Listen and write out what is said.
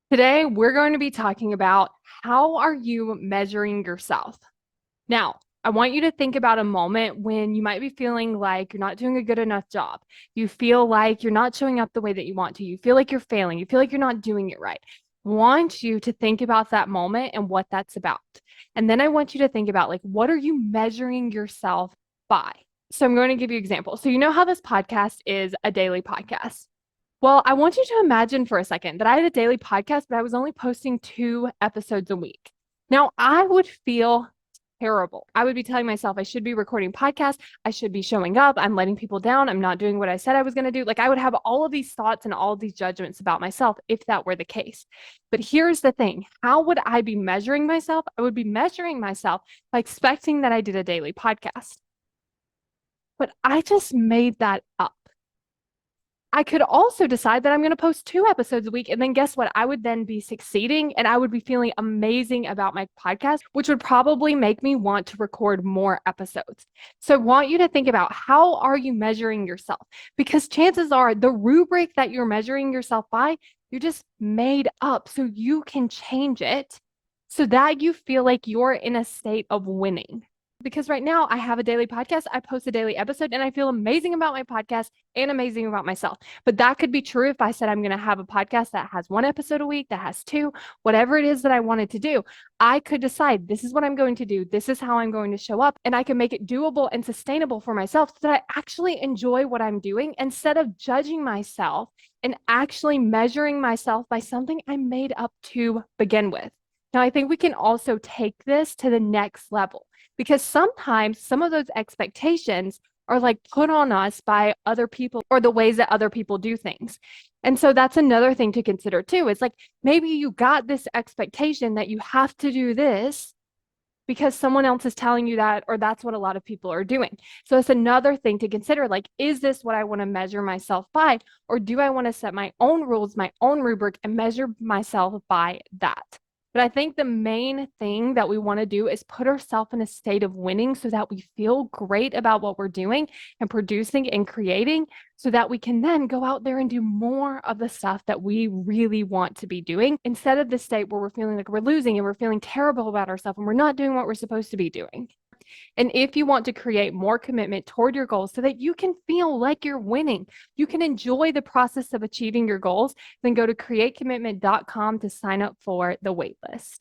Today, we're going to be talking about how are you measuring yourself? Now, I want you to think about a moment when you might be feeling like you're not doing a good enough job. You feel like you're not showing up the way that you want to. You feel like you're failing. You feel like you're not doing it right. I want you to think about that moment and what that's about. And then I want you to think about like, what are you measuring yourself by? So I'm going to give you examples. So you know how this podcast is a daily podcast. Well, I want you to imagine for a second that I had a daily podcast, but I was only posting 2 episodes a week. Now, I would feel terrible. I would be telling myself I should be recording podcasts. I should be showing up. I'm letting people down. I'm not doing what I said I was going to do. Like I would have all of these thoughts and all of these judgments about myself if that were the case. But here's the thing. How would I be measuring myself? I would be measuring myself by expecting that I did a daily podcast. But I just made that up. I could also decide that I'm going to post 2 episodes a week. And then guess what? I would then be succeeding and I would be feeling amazing about my podcast, which would probably make me want to record more episodes. So I want you to think about how are you measuring yourself? Because chances are the rubric that you're measuring yourself by, you just made up so you can change it so that you feel like you're in a state of winning. Because right now I have a daily podcast, I post a daily episode, and I feel amazing about my podcast and amazing about myself. But that could be true if I said I'm going to have a podcast that has 1 episode a week, that has 2, whatever it is that I wanted to do. I could decide this is what I'm going to do, this is how I'm going to show up, and I can make it doable and sustainable for myself so that I actually enjoy what I'm doing instead of judging myself and actually measuring myself by something I made up to begin with. Now, I think we can also take this to the next level because sometimes some of those expectations are like put on us by other people or the ways that other people do things. And so that's another thing to consider too. It's like maybe you got this expectation that you have to do this because someone else is telling you that, or that's what a lot of people are doing. So it's another thing to consider like, is this what I want to measure myself by? Or do I want to set my own rules, my own rubric, and measure myself by that? But I think the main thing that we want to do is put ourselves in a state of winning so that we feel great about what we're doing and producing and creating so that we can then go out there and do more of the stuff that we really want to be doing instead of the state where we're feeling like we're losing and we're feeling terrible about ourselves and we're not doing what we're supposed to be doing. And if you want to create more commitment toward your goals so that you can feel like you're winning, you can enjoy the process of achieving your goals, then go to createcommitment.com to sign up for the waitlist.